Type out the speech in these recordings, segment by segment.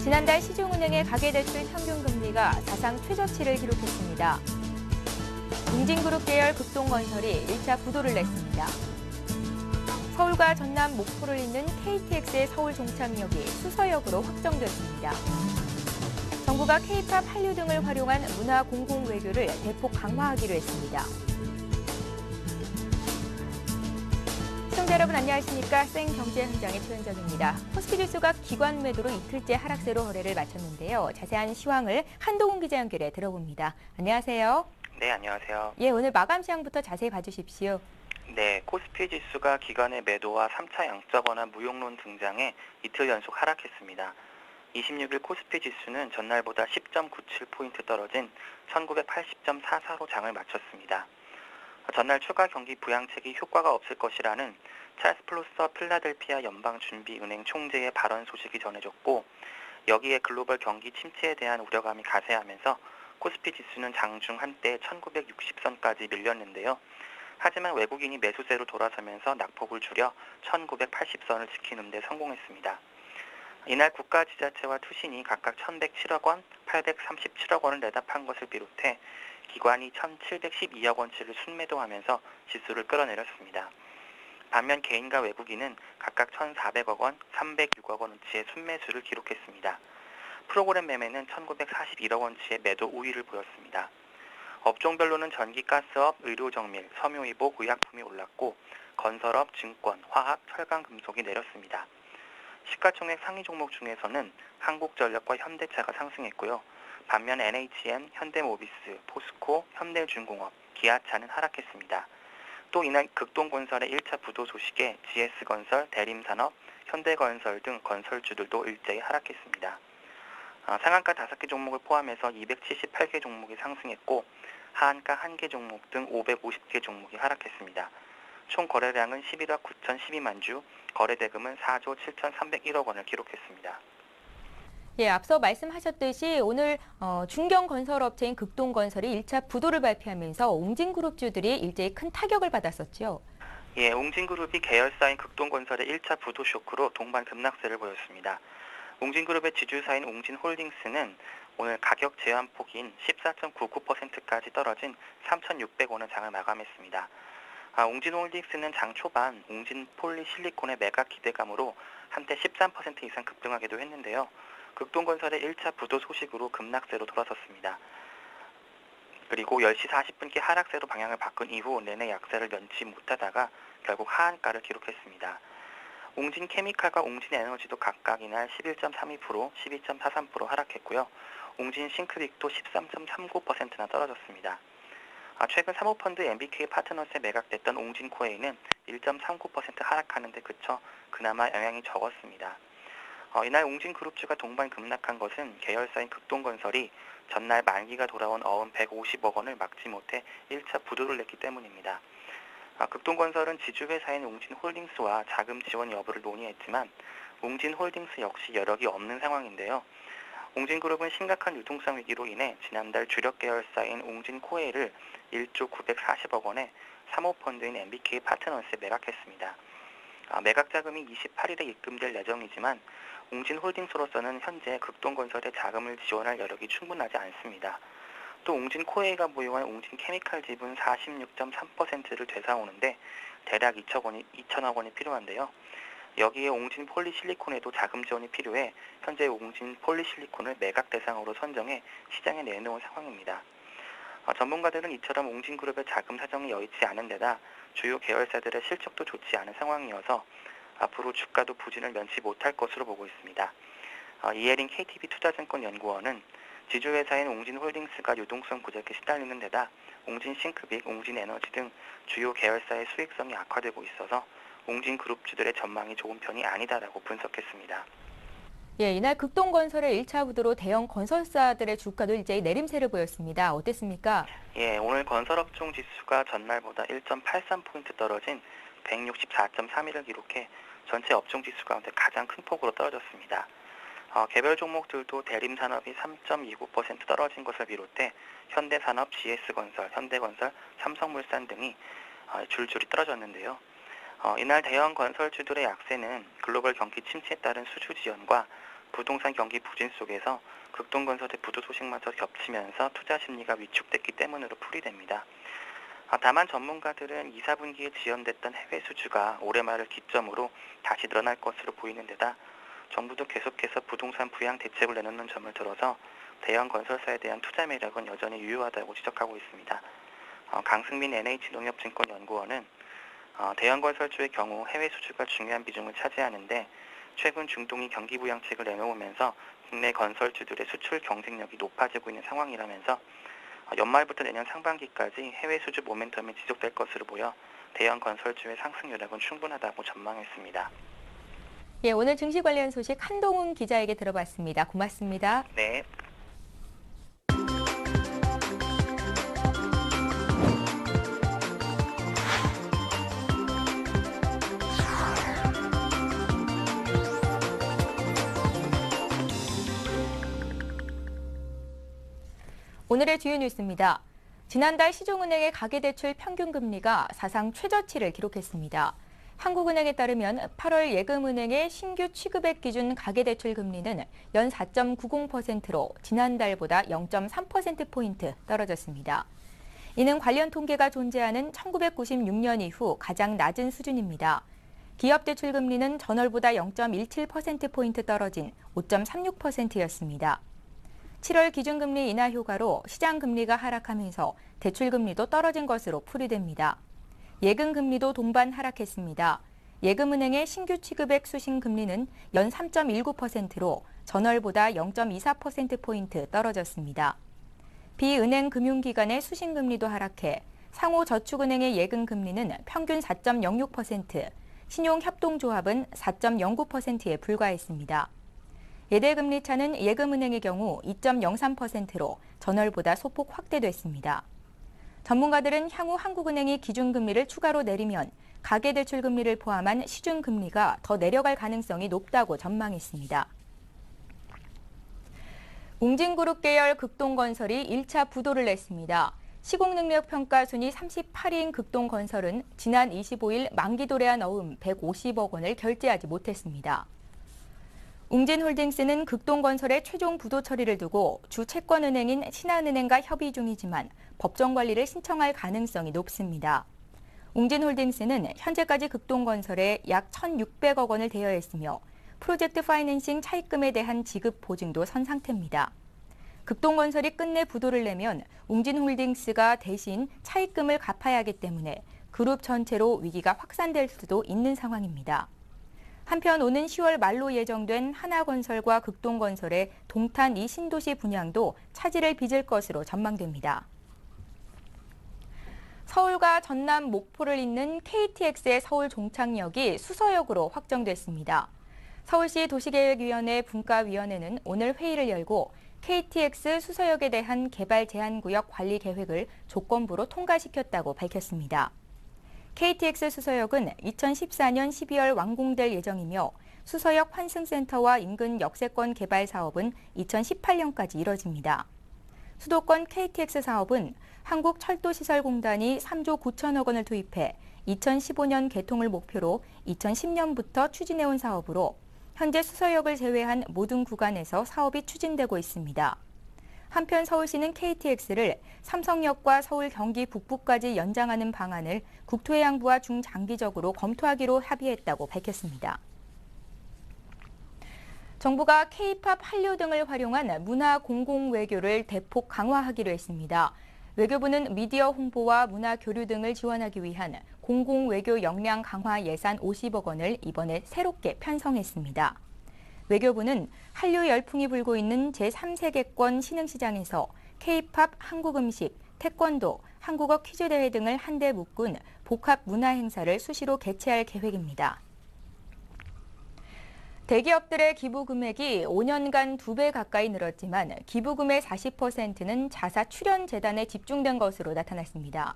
지난달 시중은행의 가계대출 평균금리가 사상 최저치를 기록했습니다. 웅진그룹 계열 극동건설이 1차 부도를 냈습니다. 서울과 전남, 목포를 잇는 KTX의 서울 종착역이 수서역으로 확정됐습니다. 정부가 K-팝, 한류 등을 활용한 문화 공공외교를 대폭 강화하기로 했습니다. 시청자 여러분 안녕하십니까? 생경제 현장의 최은정입니다. 코스피지수가 기관 매도로 이틀째 하락세로 거래를 마쳤는데요. 자세한 시황을 한동훈 기자 연결해 들어봅니다. 안녕하세요. 네, 안녕하세요. 예, 오늘 마감 시황부터 자세히 봐주십시오. 네, 코스피 지수가 기관의 매도와 3차 양적 완화 무용론 등장해 이틀 연속 하락했습니다. 26일 코스피 지수는 전날보다 10.97포인트 떨어진 1980.44로 장을 마쳤습니다. 전날 추가 경기 부양책이 효과가 없을 것이라는 찰스 플루서 필라델피아 연방준비은행 총재의 발언 소식이 전해졌고, 여기에 글로벌 경기 침체에 대한 우려감이 가세하면서 코스피 지수는 장중 한때 1960선까지 밀렸는데요. 하지만 외국인이 매수세로 돌아서면서 낙폭을 줄여 1980선을 지키는 데 성공했습니다. 이날 국가지자체와 투신이 각각 1,107억 원, 837억 원을 내다 판 것을 비롯해 기관이 1,712억 원치를 순매도하면서 지수를 끌어내렸습니다. 반면 개인과 외국인은 각각 1,400억 원, 306억 원어치의 순매수를 기록했습니다. 프로그램 매매는 1,941억 원치의 매도 우위를 보였습니다. 업종별로는 전기, 가스업, 의료정밀, 섬유의복, 의약품이 올랐고 건설업, 증권, 화학, 철강, 금속이 내렸습니다. 시가총액 상위 종목 중에서는 한국전력과 현대차가 상승했고요. 반면 NHN, 현대모비스, 포스코, 현대중공업, 기아차는 하락했습니다. 또 이날 극동건설의 1차 부도 소식에 GS건설, 대림산업, 현대건설 등 건설주들도 일제히 하락했습니다. 상한가 5개 종목을 포함해서 278개 종목이 상승했고 하한가 1개 종목 등 550개 종목이 하락했습니다. 총 거래량은 11억 9,012만 주, 거래대금은 4조 7,301억 원을 기록했습니다. 예, 앞서 말씀하셨듯이 오늘 중견건설업체인 극동건설이 1차 부도를 발표하면서 웅진그룹주들이 일제히 큰 타격을 받았었죠. 예, 웅진그룹이 계열사인 극동건설의 1차 부도 쇼크로 동반 급락세를 보였습니다. 웅진그룹의 지주사인 웅진홀딩스는 오늘 가격 제한폭인 14.99%까지 떨어진 3,600원의 장을 마감했습니다. 웅진홀딩스는 장 초반 웅진폴리실리콘의 매각 기대감으로 한때 13% 이상 급등하기도 했는데요. 극동건설의 1차 부도 소식으로 급락세로 돌아섰습니다. 그리고 10시 40분께 하락세로 방향을 바꾼 이후 내내 약세를 면치 못하다가 결국 하한가를 기록했습니다. 웅진케미칼과 웅진에너지도 각각 이날 11.32%, 12.43% 하락했고요. 웅진싱크빅도 13.39%나 떨어졌습니다. 최근 사모펀드 MBK 파트너스에 매각됐던 웅진코에이는 1.39% 하락하는 데 그쳐 그나마 영향이 적었습니다. 이날 웅진그룹주가 동반 급락한 것은 계열사인 극동건설이 전날 만기가 돌아온 어음 150억 원을 막지 못해 1차 부도를 냈기 때문입니다. 극동건설은 지주회사인 웅진홀딩스와 자금 지원 여부를 논의했지만 웅진홀딩스 역시 여력이 없는 상황인데요. 웅진그룹은 심각한 유통성 위기로 인해 지난달 주력 계열사인 웅진코에이를 1조 940억 원에 사모펀드인 MBK 파트너스에 매각했습니다. 매각 자금이 28일에 입금될 예정이지만 웅진홀딩스로서는 현재 극동건설의 자금을 지원할 여력이 충분하지 않습니다. 또 웅진코에이가 보유한 웅진케미칼 지분 46.3%를 되사오는데 대략 2천억 원이 필요한데요. 여기에 웅진폴리실리콘에도 자금 지원이 필요해 현재 웅진폴리실리콘을 매각 대상으로 선정해 시장에 내놓은 상황입니다. 전문가들은 이처럼 웅진그룹의 자금 사정이 여의치 않은 데다 주요 계열사들의 실적도 좋지 않은 상황이어서 앞으로 주가도 부진을 면치 못할 것으로 보고 있습니다. 이혜린 KTB 투자증권 연구원은 지주회사인 웅진홀딩스가 유동성 부족에 시달리는 데다 웅진싱크빅, 웅진에너지 등 주요 계열사의 수익성이 악화되고 있어서 웅진그룹주들의 전망이 좋은 편이 아니다라고 분석했습니다. 예, 이날 극동건설의 1차 부도로 대형 건설사들의 주가도 일제히 내림세를 보였습니다. 어땠습니까? 예, 오늘 건설업종 지수가 전날보다 1.83포인트 떨어진 164.31을 기록해 전체 업종 지수 가운데 가장 큰 폭으로 떨어졌습니다. 개별 종목들도 대림산업이 3.29% 떨어진 것을 비롯해 현대산업, GS건설, 현대건설, 삼성물산 등이 줄줄이 떨어졌는데요. 이날 대형 건설주들의 약세는 글로벌 경기 침체에 따른 수주 지연과 부동산 경기 부진 속에서 극동건설의 부도 소식마저 겹치면서 투자 심리가 위축됐기 때문으로 풀이됩니다. 다만 전문가들은 2, 4분기에 지연됐던 해외 수주가 올해 말을 기점으로 다시 늘어날 것으로 보이는 데다 정부도 계속해서 부동산 부양 대책을 내놓는 점을 들어서 대형 건설사에 대한 투자 매력은 여전히 유효하다고 지적하고 있습니다. 강승민 NH농협증권연구원은 대형 건설주의 경우 해외 수주가 중요한 비중을 차지하는데 최근 중동이 경기 부양책을 내놓으면서 국내 건설주들의 수출 경쟁력이 높아지고 있는 상황이라면서 연말부터 내년 상반기까지 해외 수주 모멘텀이 지속될 것으로 보여 대형 건설주의 상승 여력은 충분하다고 전망했습니다. 예, 오늘 증시 관련 소식 한동훈 기자에게 들어봤습니다. 고맙습니다. 네. 오늘의 주요 뉴스입니다. 지난달 시중은행의 가계대출 평균금리가 사상 최저치를 기록했습니다. 한국은행에 따르면 8월 예금은행의 신규 취급액 기준 가계대출 금리는 연 4.90%로 지난달보다 0.3%포인트 떨어졌습니다. 이는 관련 통계가 존재하는 1996년 이후 가장 낮은 수준입니다. 기업대출 금리는 전월보다 0.17%포인트 떨어진 5.36%였습니다. 7월 기준금리 인하 효과로 시장금리가 하락하면서 대출금리도 떨어진 것으로 풀이됩니다. 예금금리도 동반 하락했습니다. 예금은행의 신규 취급액 수신금리는 연 3.19%로 전월보다 0.24%포인트 떨어졌습니다. 비은행 금융기관의 수신금리도 하락해 상호저축은행의 예금금리는 평균 4.06%, 신용협동조합은 4.09%에 불과했습니다. 예대금리 차는 예금은행의 경우 2.03%로 전월보다 소폭 확대됐습니다. 전문가들은 향후 한국은행이 기준금리를 추가로 내리면 가계대출금리를 포함한 시중금리가 더 내려갈 가능성이 높다고 전망했습니다. 웅진그룹 계열 극동건설이 1차 부도를 냈습니다. 시공능력평가 순위 38위인 극동건설은 지난 25일 만기도래한 어음 150억 원을 결제하지 못했습니다. 웅진홀딩스는 극동건설의 최종 부도 처리를 두고 주 채권은행인 신한은행과 협의 중이지만 법정 관리를 신청할 가능성이 높습니다. 웅진홀딩스는 현재까지 극동건설에 약 1,600억 원을 대여했으며 프로젝트 파이낸싱 차입금에 대한 지급 보증도 선 상태입니다. 극동건설이 끝내 부도를 내면 웅진홀딩스가 대신 차입금을 갚아야 하기 때문에 그룹 전체로 위기가 확산될 수도 있는 상황입니다. 한편 오는 10월 말로 예정된 하나건설과 극동건설의 동탄 2신도시 분양도 차질을 빚을 것으로 전망됩니다. 서울과 전남 목포를 잇는 KTX의 서울 종착역이 수서역으로 확정됐습니다. 서울시 도시계획위원회 분과위원회는 오늘 회의를 열고 KTX 수서역에 대한 개발 제한구역 관리 계획을 조건부로 통과시켰다고 밝혔습니다. KTX 수서역은 2014년 12월 완공될 예정이며 수서역 환승센터와 인근 역세권 개발 사업은 2018년까지 이뤄집니다. 수도권 KTX 사업은 한국철도시설공단이 3조 9천억 원을 투입해 2015년 개통을 목표로 2010년부터 추진해온 사업으로 현재 수서역을 제외한 모든 구간에서 사업이 추진되고 있습니다. 한편 서울시는 KTX를 삼성역과 서울 경기 북부까지 연장하는 방안을 국토해양부와 중장기적으로 검토하기로 합의했다고 밝혔습니다. 정부가 K-팝, 한류 등을 활용한 문화 공공외교를 대폭 강화하기로 했습니다. 외교부는 미디어 홍보와 문화 교류 등을 지원하기 위한 공공외교 역량 강화 예산 50억 원을 이번에 새롭게 편성했습니다. 외교부는 한류 열풍이 불고 있는 제3세계권 신흥시장에서 K-팝, 한국 음식, 태권도, 한국어 퀴즈 대회 등을 한데 묶은 복합 문화 행사를 수시로 개최할 계획입니다. 대기업들의 기부 금액이 5년간 2배 가까이 늘었지만 기부금의 40%는 자사 출연재단에 집중된 것으로 나타났습니다.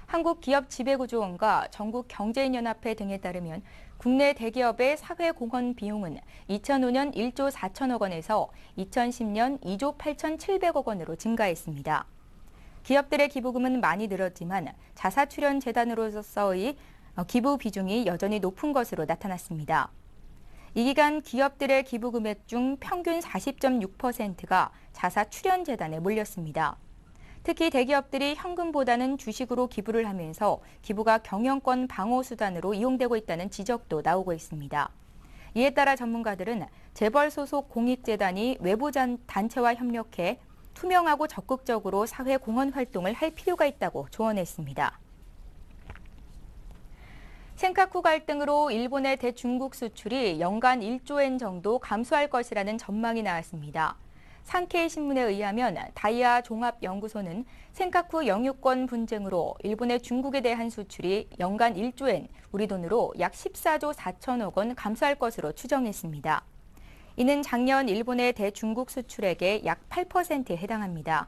한국기업지배구조원과 전국경제인연합회 등에 따르면 국내 대기업의 사회공헌 비용은 2005년 1조 4천억 원에서 2010년 2조 8,700억 원으로 증가했습니다. 기업들의 기부금은 많이 늘었지만 자사출연재단으로서의 기부 비중이 여전히 높은 것으로 나타났습니다. 이 기간 기업들의 기부 금액 중 평균 40.6%가 자사출연재단에 몰렸습니다. 특히 대기업들이 현금보다는 주식으로 기부를 하면서 기부가 경영권 방어 수단으로 이용되고 있다는 지적도 나오고 있습니다. 이에 따라 전문가들은 재벌 소속 공익재단이 외부 단체와 협력해 투명하고 적극적으로 사회 공헌 활동을 할 필요가 있다고 조언했습니다. 센카쿠 갈등으로 일본의 대중국 수출이 연간 1조엔 정도 감소할 것이라는 전망이 나왔습니다. 산케이 신문에 의하면 다이아 종합연구소는 센카쿠 영유권 분쟁으로 일본의 중국에 대한 수출이 연간 1조엔, 우리 돈으로 약 14조 4천억 원 감소할 것으로 추정했습니다. 이는 작년 일본의 대중국 수출액의 약 8%에 해당합니다.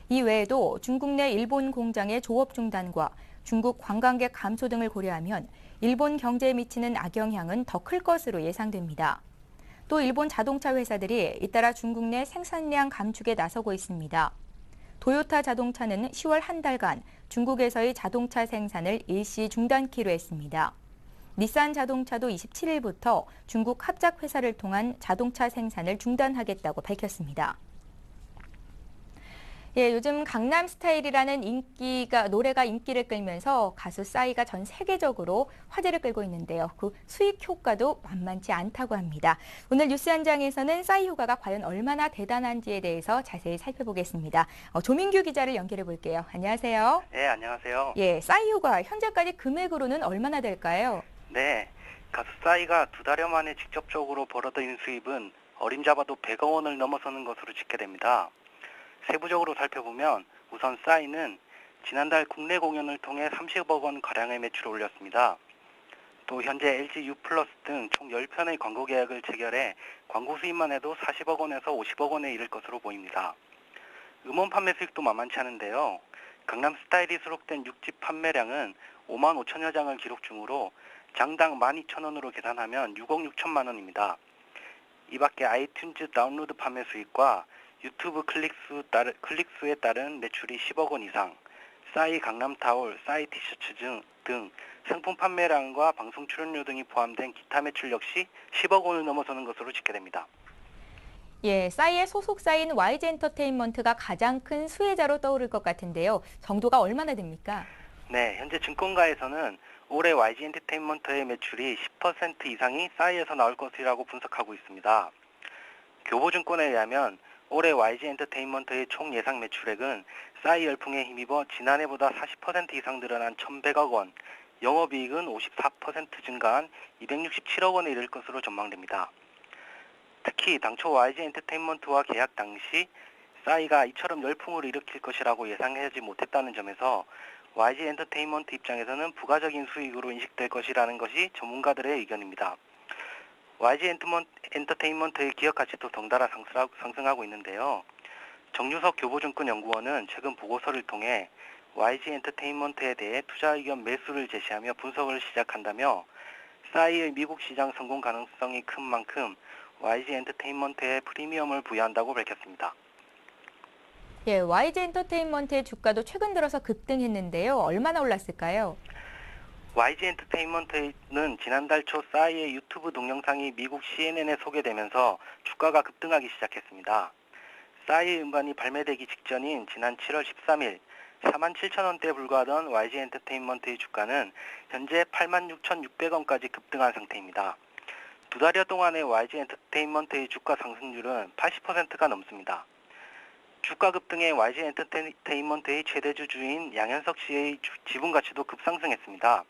이 외에도 중국 내 일본 공장의 조업 중단과 중국 관광객 감소 등을 고려하면 일본 경제에 미치는 악영향은 더 클 것으로 예상됩니다. 또 일본 자동차 회사들이 잇따라 중국 내 생산량 감축에 나서고 있습니다. 도요타 자동차는 10월 한 달간 중국에서의 자동차 생산을 일시 중단키로 했습니다. 닛산 자동차도 27일부터 중국 합작 회사를 통한 자동차 생산을 중단하겠다고 밝혔습니다. 예, 요즘 강남 스타일이라는 노래가 인기를 끌면서 가수 싸이가 전 세계적으로 화제를 끌고 있는데요. 그 수익 효과도 만만치 않다고 합니다. 오늘 뉴스 현장에서는 싸이 효과가 과연 얼마나 대단한지에 대해서 자세히 살펴보겠습니다. 조민규 기자를 연결해 볼게요. 안녕하세요. 네, 안녕하세요. 예, 싸이 효과 현재까지 금액으로는 얼마나 될까요? 네, 가수 싸이가 2달여 만에 직접적으로 벌어들인 수입은 어림잡아도 100억 원을 넘어서는 것으로 집계됩니다. 세부적으로 살펴보면 우선 싸이는 지난달 국내 공연을 통해 30억 원 가량의 매출을 올렸습니다. 또 현재 LG U+ 등 총 10편의 광고 계약을 체결해 광고 수입만 해도 40억 원에서 50억 원에 이를 것으로 보입니다. 음원 판매 수익도 만만치 않은데요. 강남 스타일이 수록된 6집 판매량은 5만 5천여 장을 기록 중으로 장당 12,000원으로 계산하면 6억 6천만 원입니다. 이 밖에 아이튠즈 다운로드 판매 수익과 유튜브 클릭수에 따른 매출이 10억 원 이상, 싸이 강남타올, 싸이 티셔츠 등 상품 판매량과 방송 출연료 등이 포함된 기타 매출 역시 10억 원을 넘어서는 것으로 집계됩니다. 예, 싸이의 소속사인 YG 엔터테인먼트가 가장 큰 수혜자로 떠오를 것 같은데요. 정도가 얼마나 됩니까? 네, 현재 증권가에서는 올해 YG 엔터테인먼트의 매출이 10% 이상이 싸이에서 나올 것이라고 분석하고 있습니다. 교보증권에 의하면 올해 YG 엔터테인먼트의 총 예상 매출액은 싸이 열풍에 힘입어 지난해보다 40% 이상 늘어난 1,100억 원, 영업이익은 54% 증가한 267억 원에 이를 것으로 전망됩니다. 특히 당초 YG 엔터테인먼트와 계약 당시 싸이가 이처럼 열풍을 일으킬 것이라고 예상하지 못했다는 점에서 YG 엔터테인먼트 입장에서는 부가적인 수익으로 인식될 것이라는 것이 전문가들의 의견입니다. YG 엔터테인먼트의 기업 가치도 덩달아 상승하고 있는데요. 정유석 교보증권 연구원은 최근 보고서를 통해 YG 엔터테인먼트에 대해 투자 의견 매수를 제시하며 분석을 시작한다며 싸이의 미국 시장 성공 가능성이 큰 만큼 YG 엔터테인먼트에 프리미엄을 부여한다고 밝혔습니다. 예, YG 엔터테인먼트의 주가도 최근 들어서 급등했는데요. 얼마나 올랐을까요? YG 엔터테인먼트는 지난달 초 싸이의 유튜브 동영상이 미국 CNN에 소개되면서 주가가 급등하기 시작했습니다. 싸이 음반이 발매되기 직전인 지난 7월 13일 47,000원대에 불과하던 YG 엔터테인먼트의 주가는 현재 86,600원까지 급등한 상태입니다. 2달여 동안의 YG 엔터테인먼트의 주가 상승률은 80%가 넘습니다. 주가 급등에 YG 엔터테인먼트의 최대주 주인 양현석 씨의 지분 가치도 급상승했습니다.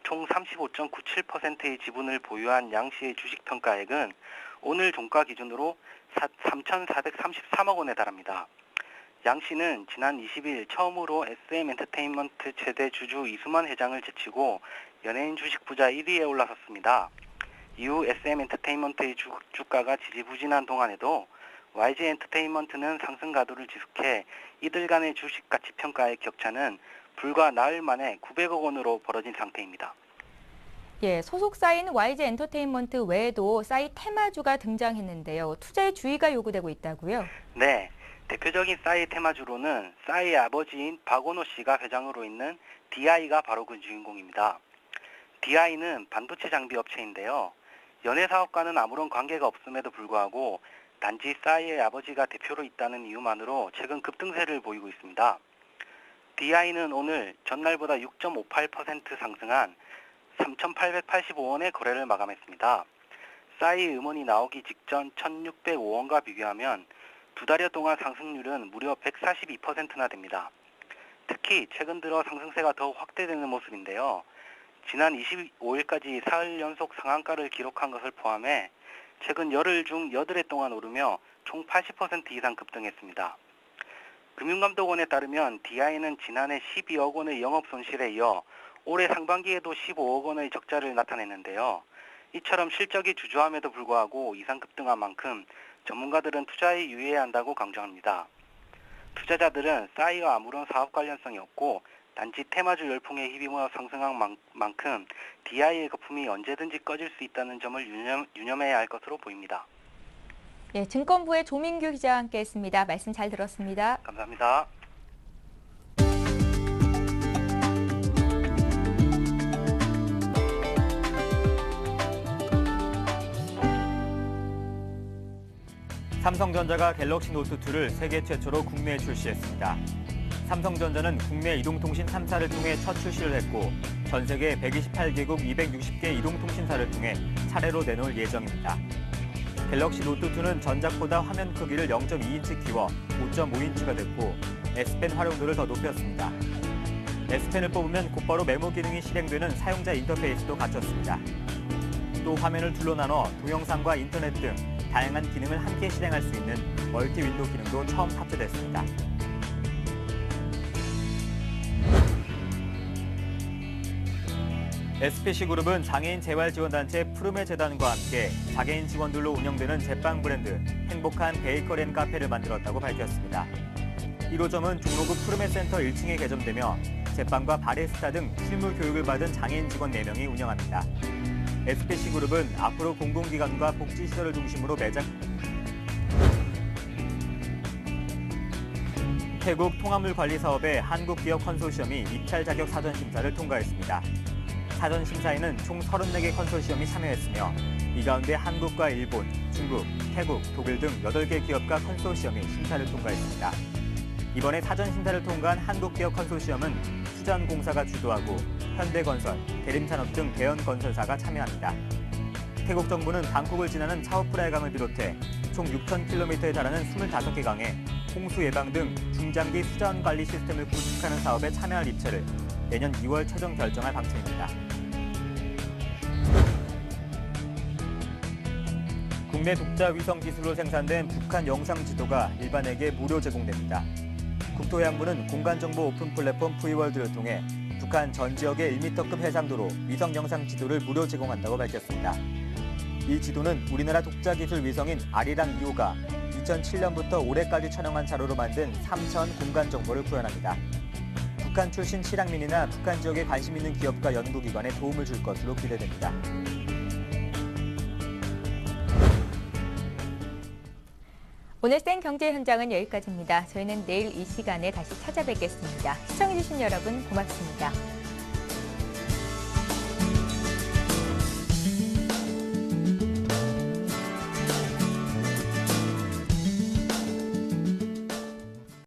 총 35.97%의 지분을 보유한 양 씨의 주식 평가액은 오늘 종가 기준으로 3,433억 원에 달합니다. 양 씨는 지난 20일 처음으로 SM 엔터테인먼트 최대 주주 이수만 회장을 제치고 연예인 주식 부자 1위에 올라섰습니다. 이후 SM 엔터테인먼트의 주가가 지지부진한 동안에도 YG 엔터테인먼트는 상승 가도를 지속해 이들 간의 주식 가치 평가의 격차는 불과 나흘 만에 900억 원으로 벌어진 상태입니다. 예, 소속사인 YG 엔터테인먼트 외에도 싸이 테마주가 등장했는데요. 투자에 주의가 요구되고 있다고요? 네, 대표적인 싸이 테마주로는 싸이의 아버지인 박원호 씨가 회장으로 있는 DI가 바로 그 주인공입니다. DI는 반도체 장비 업체인데요. 연예 사업과는 아무런 관계가 없음에도 불구하고 단지 싸이의 아버지가 대표로 있다는 이유만으로 최근 급등세를 보이고 있습니다. DI는 오늘 전날보다 6.58% 상승한 3,885원의 거래를 마감했습니다. 싸이 음원이 나오기 직전 1,605원과 비교하면 두 달여 동안 상승률은 무려 142%나 됩니다. 특히 최근 들어 상승세가 더욱 확대되는 모습인데요. 지난 25일까지 사흘 연속 상한가를 기록한 것을 포함해 최근 열흘 중 8회 동안 오르며 총 80% 이상 급등했습니다. 금융감독원에 따르면 DI는 지난해 12억 원의 영업 손실에 이어 올해 상반기에도 15억 원의 적자를 나타냈는데요. 이처럼 실적이 주저함에도 불구하고 이상 급등한 만큼 전문가들은 투자에 유의해야 한다고 강조합니다. 투자자들은 싸이와 아무런 사업 관련성이 없고 단지 테마주 열풍에 힘입어 상승한 만큼 DI의 거품이 언제든지 꺼질 수 있다는 점을 유념해야 할 것으로 보입니다. 예, 증권부의 조민규 기자와 함께했습니다. 말씀 잘 들었습니다. 감사합니다. 삼성전자가 갤럭시 노트2를 세계 최초로 국내에 출시했습니다. 삼성전자는 국내 이동통신 3사를 통해 첫 출시를 했고 전 세계 128개국 260개 이동통신사를 통해 차례로 내놓을 예정입니다. 갤럭시 노트2는 전작보다 화면 크기를 0.2인치 키워 5.5인치가 됐고 S펜 활용도를 더 높였습니다. S펜을 뽑으면 곧바로 메모 기능이 실행되는 사용자 인터페이스도 갖췄습니다. 또 화면을 둘로 나눠 동영상과 인터넷 등 다양한 기능을 함께 실행할 수 있는 멀티 윈도우 기능도 처음 탑재됐습니다. SPC그룹은 장애인 재활지원단체 푸르메 재단과 함께 장애인 직원들로 운영되는 제빵 브랜드 행복한 베이커리 앤 카페를 만들었다고 밝혔습니다. 1호점은 종로구 푸르메 센터 1층에 개점되며 제빵과 바리스타 등 실무 교육을 받은 장애인 직원 4명이 운영합니다. SPC그룹은 앞으로 공공기관과 복지시설을 중심으로 매장 태국 통화물 관리 사업의 한국기업 컨소시엄이 입찰 자격 사전 심사를 통과했습니다. 사전 심사에는 총 34개 컨소시엄이 참여했으며 이 가운데 한국과 일본, 중국, 태국, 독일 등 8개 기업과 컨소시엄이 심사를 통과했습니다. 이번에 사전 심사를 통과한 한국기업 컨소시엄은 수전공사가 주도하고 현대건설, 대림산업 등 대형 건설사가 참여합니다. 태국 정부는 방콕을 지나는 차오프라의 강을 비롯해 총 6,000km에 달하는 25개 강에 홍수 예방 등 중장기 수전 관리 시스템을 구축하는 사업에 참여할 입찰을 내년 2월 최종 결정할 방침입니다. 국내 독자 위성 기술로 생산된 북한 영상 지도가 일반에게 무료 제공됩니다. 국토해양부는 공간정보 오픈 플랫폼 V월드를 통해 북한 전 지역의 1m급 해상도로 위성 영상 지도를 무료 제공한다고 밝혔습니다. 이 지도는 우리나라 독자 기술 위성인 아리랑 2호가 2007년부터 올해까지 촬영한 자료로 만든 3천 공간 정보를 구현합니다. 북한 출신 실향민이나 북한 지역에 관심 있는 기업과 연구기관에 도움을 줄 것으로 기대됩니다. 오늘 생경제 현장은 여기까지입니다. 저희는 내일 이 시간에 다시 찾아뵙겠습니다. 시청해주신 여러분 고맙습니다.